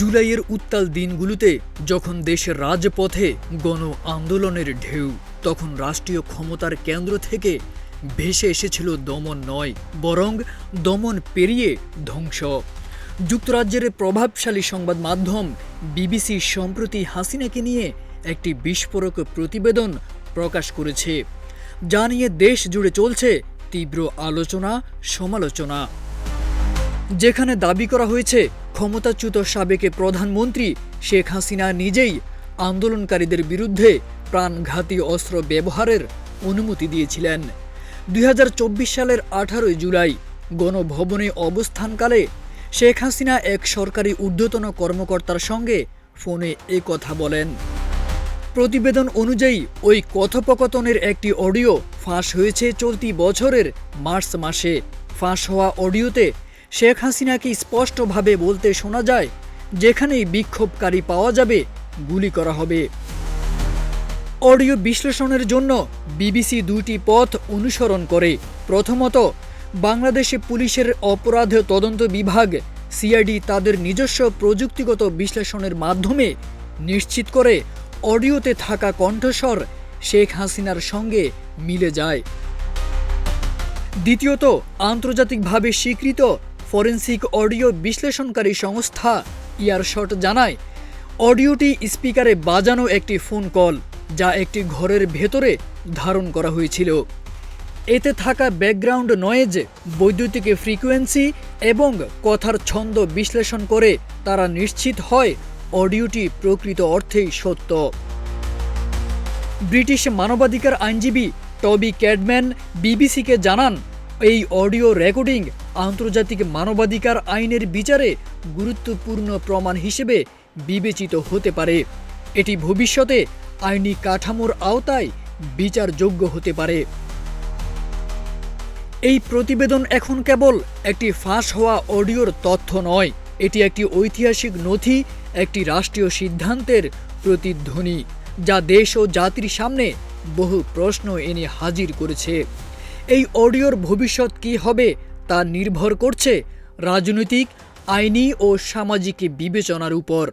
জুলাইয়ের উত্তাল দিনগুলোতে যখন দেশের রাজপথে গণ আন্দোলনের ঢেউ, তখন রাষ্ট্রীয় ক্ষমতার কেন্দ্র থেকে ভেসে এসেছিল দমন নয়, বরং দমন পেরিয়ে ধ্বংস। যুক্তরাজ্যের প্রভাবশালী সংবাদ মাধ্যম বিবিসি সম্প্রতি হাসিনাকে নিয়ে একটি বিস্ফোরক প্রতিবেদন প্রকাশ করেছে, যা নিয়ে দেশ জুড়ে চলছে তীব্র আলোচনা সমালোচনা। যেখানে দাবি করা হয়েছে ক্ষমতাচ্যুত সাবেক প্রধানমন্ত্রী শেখ হাসিনা নিজেই আন্দোলনকারীদের বিরুদ্ধে প্রাণঘাতী অস্ত্র ব্যবহারের অনুমতি দিয়েছিলেন। 2024 সালের 18 জুলাই গণভবনে অবস্থানকালে শেখ হাসিনা এক সরকারি ঊর্ধ্বতন কর্মকর্তার সঙ্গে ফোনে কথা বলেন। প্রতিবেদন অনুযায়ী ওই কথোপকথনের একটি অডিও ফাঁস হয়েছে চলতি বছরের মার্চ মাসে। ফাঁস হওয়া অডিওতে শেখ হাসিনাকে স্পষ্টভাবে বলতে শোনা যায়, যেখানেই বিক্ষোভকারী পাওয়া যাবে গুলি করা হবে। অডিও বিশ্লেষণের জন্য বিবিসি দুটি পথ অনুসরণ করে। প্রথমত, বাংলাদেশে পুলিশের অপরাধ তদন্ত বিভাগ সিআইডি তাদের নিজস্ব প্রযুক্তিগত বিশ্লেষণের মাধ্যমে নিশ্চিত করে অডিওতে থাকা কণ্ঠস্বর শেখ হাসিনার সঙ্গে মিলে যায়। দ্বিতীয়ত, আন্তর্জাতিকভাবে স্বীকৃত ফরেনসিক অডিও বিশ্লেষণকারী সংস্থা ইয়ারশট জানায়, অডিওটি স্পিকারে বাজানো একটি ফোন কল, যা একটি ঘরের ভেতরে ধারণ করা হয়েছিল। এতে থাকা ব্যাকগ্রাউন্ড নয়েজ, বৈদ্যুতিক ফ্রিকোয়েন্সি এবং কথার ছন্দ বিশ্লেষণ করে তারা নিশ্চিত হয় অডিওটি প্রকৃত অর্থেই সত্য। ব্রিটিশ মানবাধিকার আইনজীবী টবি ক্যাডম্যান বিবিসিকে জানান, এই অডিও রেকর্ডিং আন্তর্জাতিক মানবাধিকার আইনের বিচারে গুরুত্বপূর্ণ প্রমাণ হিসেবে বিবেচিত হতে পারে। এটি ভবিষ্যতে আইনি কাঠামোর আওতায় বিচারযোগ্য হতে পারে। এই প্রতিবেদন এখন কেবল একটি ফাঁস হওয়া অডিওর তথ্য নয়, এটি একটি ঐতিহাসিক নথি, একটি রাষ্ট্রীয় সিদ্ধান্তের প্রতিধ্বনি, যা দেশ ও জাতির সামনে বহু প্রশ্ন এনে হাজির করেছে। এই অডিওর ভবিষ্যৎ কী হবে তা নির্ভর করছে রাজনৈতিক, আইনি ও সামাজিক বিবেচনার উপর।